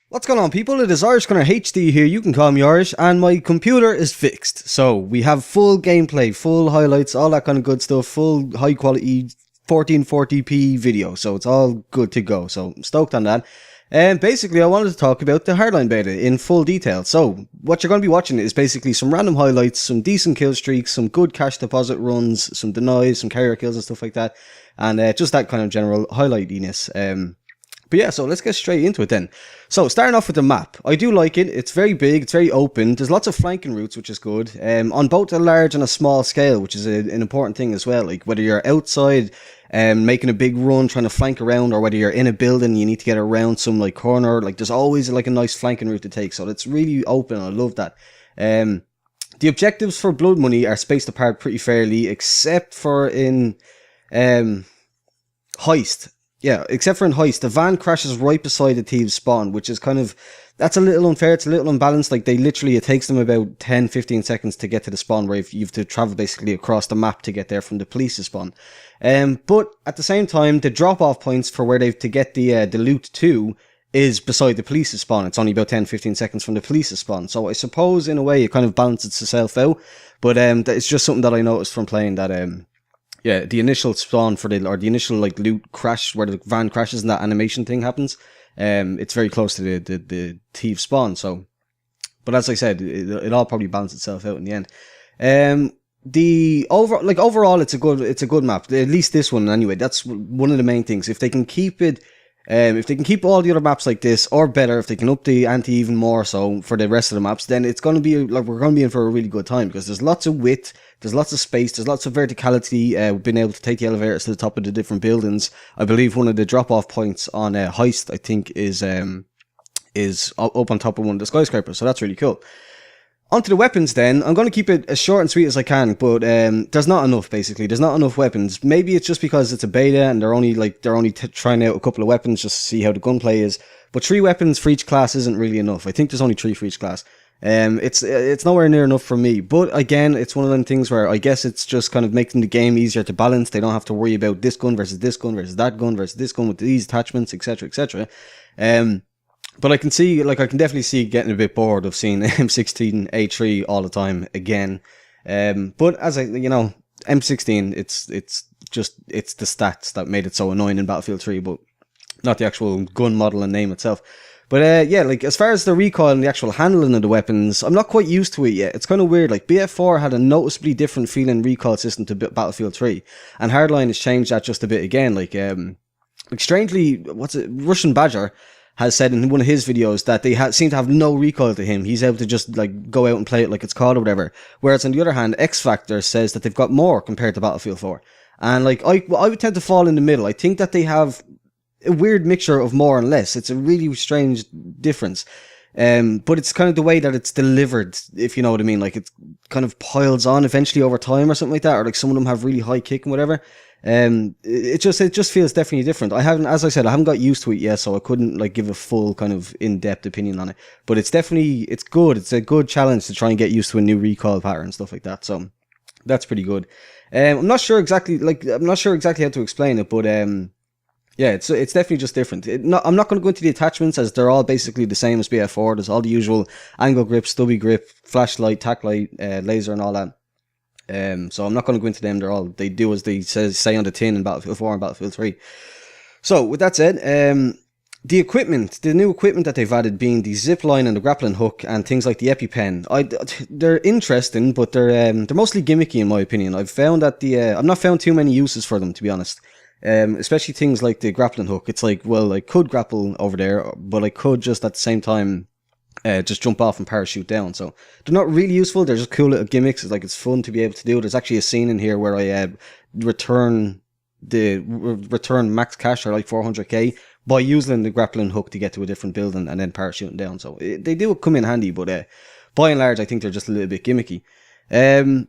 What's going on, people? It is Irish Gunner HD here, you can call me Irish, and my computer is fixed. So, we have full gameplay, full highlights, all that kind of good stuff, full high quality 1440p video, so it's all good to go. So, I'm stoked on that. And basically, I wanted to talk about the Hardline Beta in full detail. So, what you're going to be watching is basically some random highlights, some decent kill streaks, some good cash deposit runs, some denies, some carrier kills and stuff like that, and just that kind of general highlightiness. But yeah, so let's get straight into it then. So, starting off with the map. I do like it. It's very big, it's very open. There's lots of flanking routes, which is good. On both a large and a small scale, which is an important thing as well. Like, whether you're outside, making a big run, trying to flank around, or whether you're in a building, you need to get around some, like, corner. Like, there's always, like, a nice flanking route to take. So, it's really open. I love that. The objectives for Blood Money are spaced apart pretty fairly, except for in, Heist. Yeah, except for in Heist, the van crashes right beside the thieves spawn, which is kind of, that's a little unfair, it's a little unbalanced. Like, they literally, it takes them about 10-15 seconds to get to the spawn, where you have to travel basically across the map to get there from the police's spawn. But at the same time, the drop-off points for where they've to get the loot to is beside the police's spawn. It's only about 10-15 seconds from the police's spawn. So I suppose, in a way, it kind of balances itself out. But it's just something that I noticed from playing that, yeah, the initial spawn for the initial like loot crash where the van crashes and that animation thing happens. It's very close to the thief spawn. So, but as I said, it all probably balances itself out in the end. Overall, it's a good map. At least this one anyway. That's one of the main things. If they can keep it. If they can keep all the other maps like this, or better, if they can up the ante even more so for the rest of the maps, then it's going to be like we're going to be in for a really good time, because there's lots of width, there's lots of space, there's lots of verticality. Being able to take the elevators to the top of the different buildings. I believe one of the drop-off points on Heist, I think, is up on top of one of the skyscrapers, so that's really cool. Onto the weapons then. I'm going to keep it as short and sweet as I can, but there's not enough, basically. There's not enough weapons. Maybe it's just because it's a beta and they're only trying out a couple of weapons just to see how the gunplay is. But 3 weapons for each class isn't really enough. I think there's only 3 for each class. It's nowhere near enough for me. But again, it's one of them things where I guess it's just kind of making the game easier to balance. They don't have to worry about this gun versus this gun versus that gun versus this gun with these attachments, etc., etc. But I can definitely see getting a bit bored of seeing M16A3 all the time again. But as M16, it's the stats that made it so annoying in Battlefield 3, but not the actual gun model and name itself. But yeah, like as far as the recoil and the actual handling of the weapons, I'm not quite used to it yet. It's kind of weird. Like BF4 had a noticeably different feeling recoil system to Battlefield 3, and Hardline has changed that just a bit again. Like strangely, Russian Badger has said in one of his videos that they seem to have no recoil to him. He's able to just like go out and play it like it's COD or whatever. Whereas on the other hand, X Factor says that they've got more compared to Battlefield 4. And like I would tend to fall in the middle. I think that they have a weird mixture of more and less. It's a really strange difference. But it's kind of the way that it's delivered, if you know what I mean. Like it kind of piles on eventually over time or something like that. Or like some of them have really high kick and whatever. It just feels definitely different. As I said, I haven't got used to it yet, so I couldn't like give a full kind of in-depth opinion on it. But it's good. It's a good challenge to try and get used to a new recoil pattern and stuff like that. So that's pretty good. I'm not sure exactly how to explain it, but yeah, it's definitely just different. I'm not going to go into the attachments, as they're all basically the same as BF4. There's all the usual angle grip, stubby grip, flashlight, tack light, laser, and all that. So I'm not going to go into them. They do as they say on the tin in Battlefield 4 and Battlefield 3. So with that said, the new equipment that they've added being the zip line and the grappling hook and things like the EpiPen, they're interesting, but they're mostly gimmicky in my opinion. I've found that I've not found too many uses for them, to be honest. Especially things like the grappling hook. It's like, well, I could grapple over there, but I could just at the same time just jump off and parachute down. So they're not really useful. They're just cool little gimmicks. It's fun to be able to do. There's actually a scene in here where I return max cash, or like 400k, by using the grappling hook to get to a different building and then parachuting down. So they do come in handy, but by and large, I think they're just a little bit gimmicky. The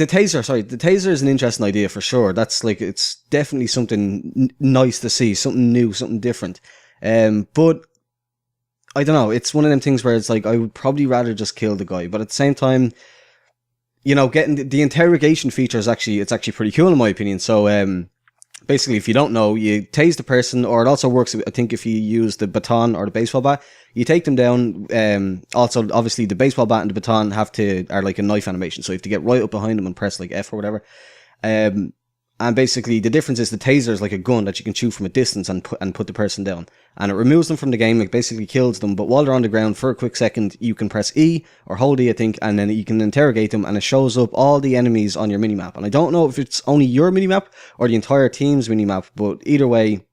taser is an interesting idea for sure. It's definitely something nice to see, something new, something different. But I don't know, it's one of them things where it's like, I would probably rather just kill the guy, but at the same time, getting the interrogation feature it's actually pretty cool in my opinion. So, Basically, if you don't know, you tase the person, or it also works, I think, if you use the baton or the baseball bat, you take them down. Also, obviously, the baseball bat and the baton are like a knife animation, so you have to get right up behind them and press like F or whatever. And basically, the difference is the taser is like a gun that you can shoot from a distance and put the person down. And it removes them from the game, it basically kills them. But while they're on the ground for a quick second, you can press E or hold E, I think, and then you can interrogate them, and it shows up all the enemies on your minimap. And I don't know if it's only your minimap or the entire team's minimap, but either way,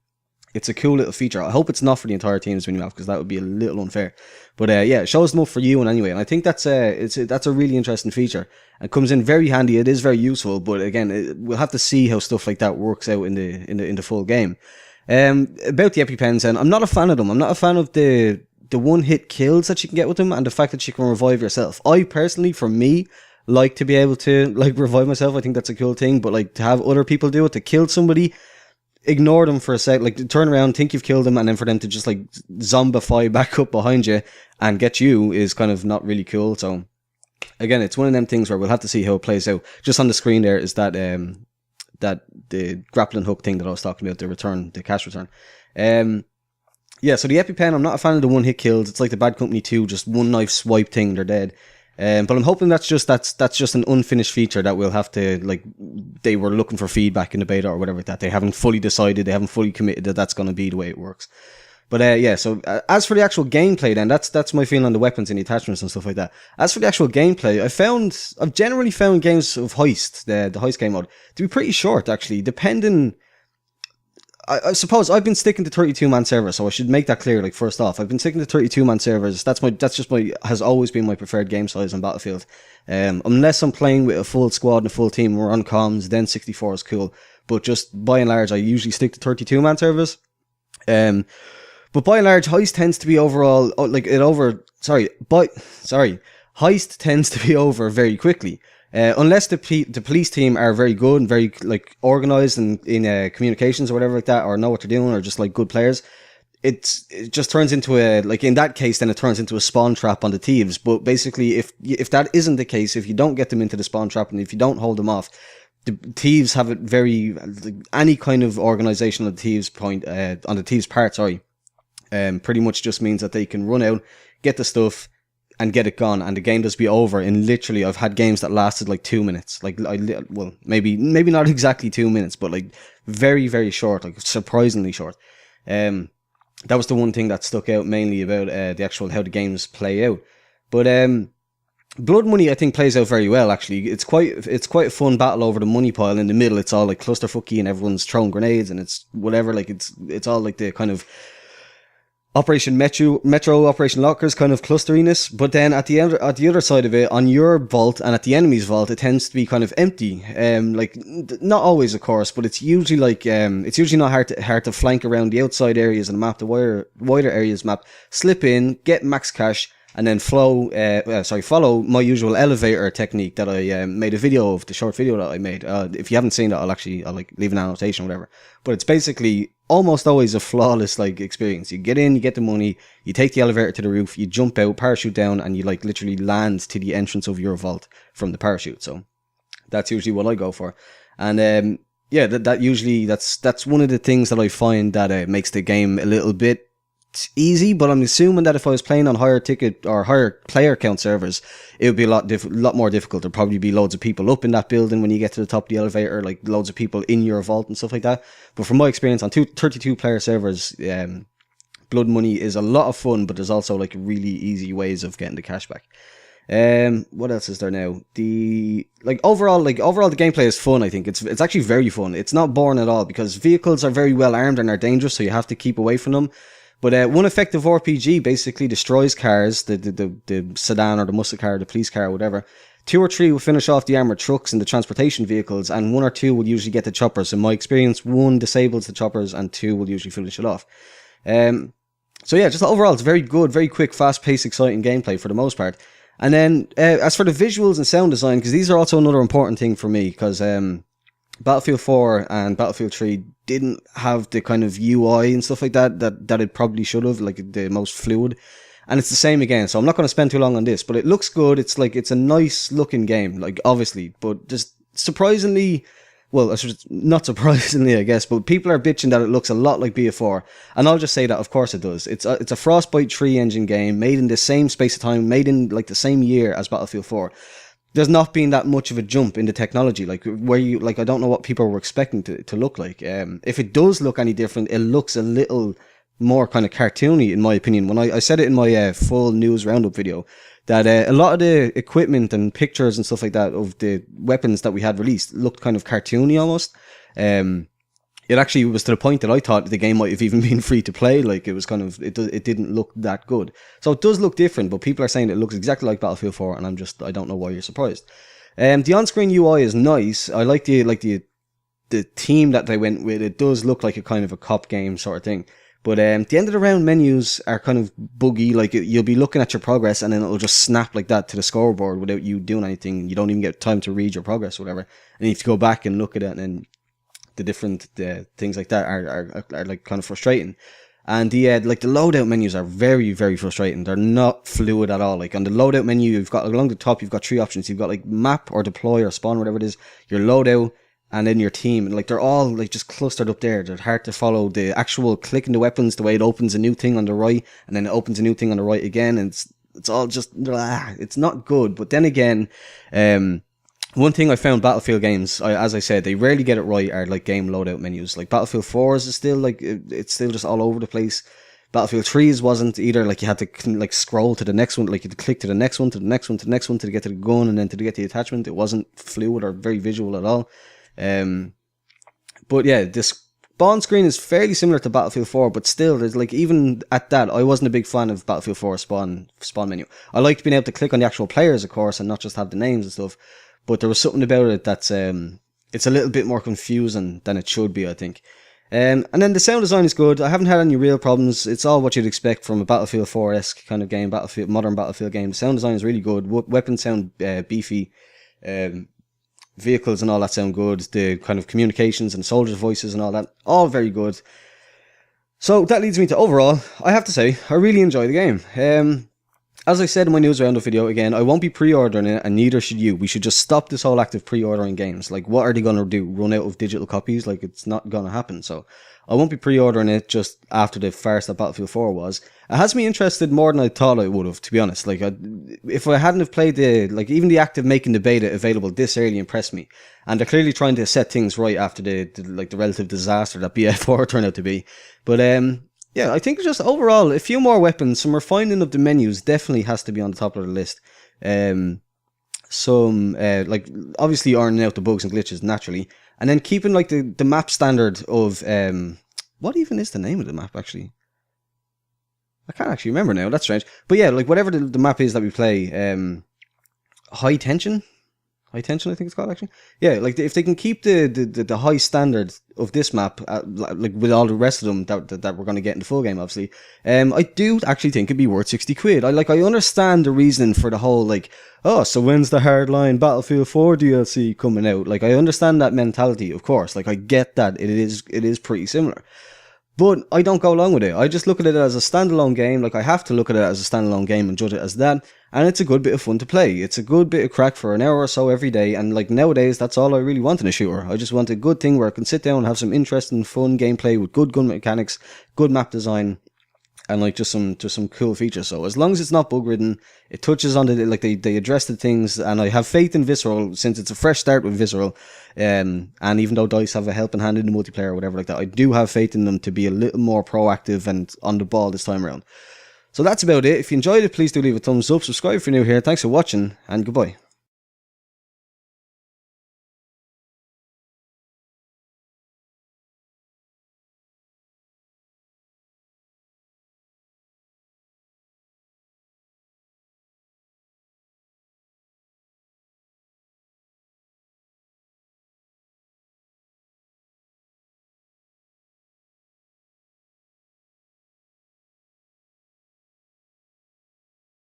it's a cool little feature. I hope it's not for the entire team's minimap, because that would be a little unfair. But yeah, it shows them up for you and anyway. And I think that's a really interesting feature. It comes in very handy. It is very useful. But again, we'll have to see how stuff like that works out in the full game. About the EpiPens, and I'm not a fan of them. I'm not a fan of the one-hit kills that you can get with them, and the fact that you can revive yourself. I personally, for me, like to be able to like revive myself. I think that's a cool thing. But like to have other people do it, to kill somebody, ignore them for a sec, like turn around, think you've killed them, and then for them to just like zombify back up behind you and get you is kind of not really cool. So again, it's one of them things where we'll have to see how it plays out. Just on the screen there is that the grappling hook thing that I was talking about, the cash return. Yeah, so the EpiPen, I'm not a fan of the one hit kills. It's like the Bad Company 2, just one knife swipe thing, they're dead. But I'm hoping that's just an unfinished feature that we'll have to, like, they were looking for feedback in the beta or whatever like that. They haven't fully decided, they haven't fully committed that that's going to be the way it works. But yeah, so as for the actual gameplay then, that's my feeling on the weapons and the attachments and stuff like that. As for the actual gameplay, I've generally found games of Heist, the Heist game mode, to be pretty short actually, depending. I suppose I've been sticking to 32-man servers, so I should make that clear. Like, first off, I've been sticking to 32-man servers. Has always been my preferred game size on Battlefield. Unless I'm playing with a full squad and a full team, we're on comms, then 64 is cool. But just by and large, I usually stick to 32-man servers. But by and large, Heist tends to be Heist tends to be over very quickly. Unless the police team are very good and very like organized in communications or whatever like that, or know what they're doing, or just like good players, it just turns into in that case, then it turns into a spawn trap on the thieves. But basically, if that isn't the case, if you don't get them into the spawn trap and if you don't hold them off, the thieves have it very, any kind of organization on the thieves part, pretty much just means that they can run out, get the stuff, and get it gone, and the game does be over in literally, I've had games that lasted like 2 minutes, maybe not exactly 2 minutes, but like very, very short, like surprisingly short. That was the one thing that stuck out mainly about the actual how the games play out. But Blood Money, I think, plays out very well actually. It's quite a fun battle over the money pile. In the middle, it's all like clusterfucky and everyone's throwing grenades and it's whatever, like it's all like the kind of Operation Metro, Operation Lockers kind of clusteriness, but then at the other side of it, on your vault and at the enemy's vault, it tends to be kind of empty. Not always, of course, but it's usually it's usually not hard to flank around the outside areas of the map, the wider areas map, slip in, get max cash, and then follow my usual elevator technique that I made a video of, the short video that I made. If you haven't seen that, I'll like leave an annotation or whatever. But it's basically almost always a flawless like experience. You get in, you get the money, you take the elevator to the roof, you jump out, parachute down, and you like literally land to the entrance of your vault from the parachute. So that's usually what I go for. And yeah, that's one of the things that I find that makes the game a little bit easy. But I'm assuming that if I was playing on higher ticket or higher player count servers, it would be a lot more difficult. There'd probably be loads of people up in that building when you get to the top of the elevator, like loads of people in your vault and stuff like that. But from my experience on 32 player servers, Blood Money is a lot of fun, but there's also like really easy ways of getting the cash back. What else is there now? Overall the gameplay is fun. I think it's actually very fun. It's not boring at all because vehicles are very well armed and are dangerous, so you have to keep away from them. But one effective RPG basically destroys cars, the sedan or the muscle car, the police car, whatever. 2 or 3 will finish off the armoured trucks and the transportation vehicles, and 1 or 2 will usually get the choppers. In my experience, 1 disables the choppers and 2 will usually finish it off. So yeah, just overall, it's very good, very quick, fast-paced, exciting gameplay for the most part. And then as for the visuals and sound design, because these are also another important thing for me, because Battlefield 4 and Battlefield 3 didn't have the kind of UI and stuff like that it probably should have, like the most fluid. And it's the same again, so I'm not going to spend too long on this, but it looks good. It's a nice looking game, like obviously, but just surprisingly well, not surprisingly, I guess, but people are bitching that it looks a lot like BF4, and I'll just say that, of course it does. It's a Frostbite 3 engine game, made in the same space of time, made in like the same year as Battlefield 4. There's not been that much of a jump in the technology, like where you, like, I don't know what people were expecting to look like. If it does look any different, it looks a little more kind of cartoony, in my opinion. When I said it in my full news roundup video, that a lot of the equipment and pictures and stuff like that of the weapons that we had released looked kind of cartoony almost. It actually was to the point that I thought the game might have even been free to play. Like, it was kind of, it didn't look that good. So it does look different, but people are saying it looks exactly like Battlefield 4, and I don't know why you're surprised. The on-screen UI is nice. I like the theme that they went with. It does look like a kind of a cop game sort of thing. But the end of the round menus are kind of buggy. Like, you'll be looking at your progress and then it'll just snap like that to the scoreboard without you doing anything. You don't even get time to read your progress or whatever. And you have to go back and look at it, and then the different things like that are like kind of frustrating. And the loadout menus are very, very frustrating. They're not fluid at all. Like, on the loadout menu, you've got along the top, you've got 3 options. You've got like map or deploy or spawn, whatever it is, your loadout, and then your team. And like, they're all like just clustered up there. They're hard to follow. The actual clicking the weapons, the way it opens a new thing on the right, and then it opens a new thing on the right again, and it's all just, it's not good. But then again, one thing I found Battlefield games, as I said, they rarely get it right, are like game loadout menus. Like Battlefield 4's is still like, it's still just all over the place. Battlefield 3's wasn't either. Like, you had to like scroll to the next one, like you had to click to the next one, to the next one, to the next one to get to the gun, and then to get the attachment. It wasn't fluid or very visual at all. But yeah, this spawn screen is fairly similar to Battlefield 4, but still, there's like, even at that, I wasn't a big fan of Battlefield 4 spawn menu. I liked being able to click on the actual players, of course, and not just have the names and stuff. But there was something about it that's it's a little bit more confusing than it should be, I think. And then the sound design is good. I haven't had any real problems. It's all what you'd expect from a Battlefield 4-esque kind of game, modern Battlefield game. The sound design is really good. Weapons sound beefy. Vehicles and all that sound good. The kind of communications and soldiers' voices and all that, all very good. So that leads me to overall, I have to say, I really enjoy the game. As I said in my news roundup video, again, I won't be pre-ordering it, and neither should you. We should just stop this whole act of pre-ordering games. Like, what are they going to do? Run out of digital copies? Like, it's not going to happen. So I won't be pre-ordering it just after the farce that Battlefield 4 was. It has me interested more than I thought I would have, to be honest. Like, if I hadn't have played even the act of making the beta available this early impressed me. And they're clearly trying to set things right after the relative disaster that BF4 turned out to be. But, yeah, I think just overall, a few more weapons, some refining of the menus definitely has to be on the top of the list. Like, obviously ironing out the bugs and glitches naturally. And then keeping, like, the map standard of, what even is the name of the map, actually? I can't actually remember now, that's strange. But yeah, like, whatever the map is that we play, High Tension, I think it's called, actually. Yeah, like, if they can keep the high standard of this map, like, with all the rest of them that we're going to get in the full game, obviously, I do actually think it'd be worth 60 quid. I understand the reason for the whole, like, oh, so when's the Hardline Battlefield 4 DLC coming out? Like, I understand that mentality, of course. Like, I get that it is pretty similar. But I don't go along with it. I just look at it as a standalone game. Like, I have to look at it as a standalone game and judge it as that. And it's a good bit of fun to play. It's a good bit of crack for an hour or so every day. And like, nowadays, that's all I really want in a shooter. I just want a good thing where I can sit down and have some interesting, fun gameplay with good gun mechanics, good map design, and like just some cool features. So as long as it's not bug ridden, it touches on they address the things, and I have faith in Visceral since it's a fresh start with Visceral. And even though DICE have a helping hand in the multiplayer or whatever like that, I do have faith in them to be a little more proactive and on the ball this time around. So that's about it. If you enjoyed it, please do leave a thumbs up, subscribe if you're new here. Thanks for watching, and goodbye.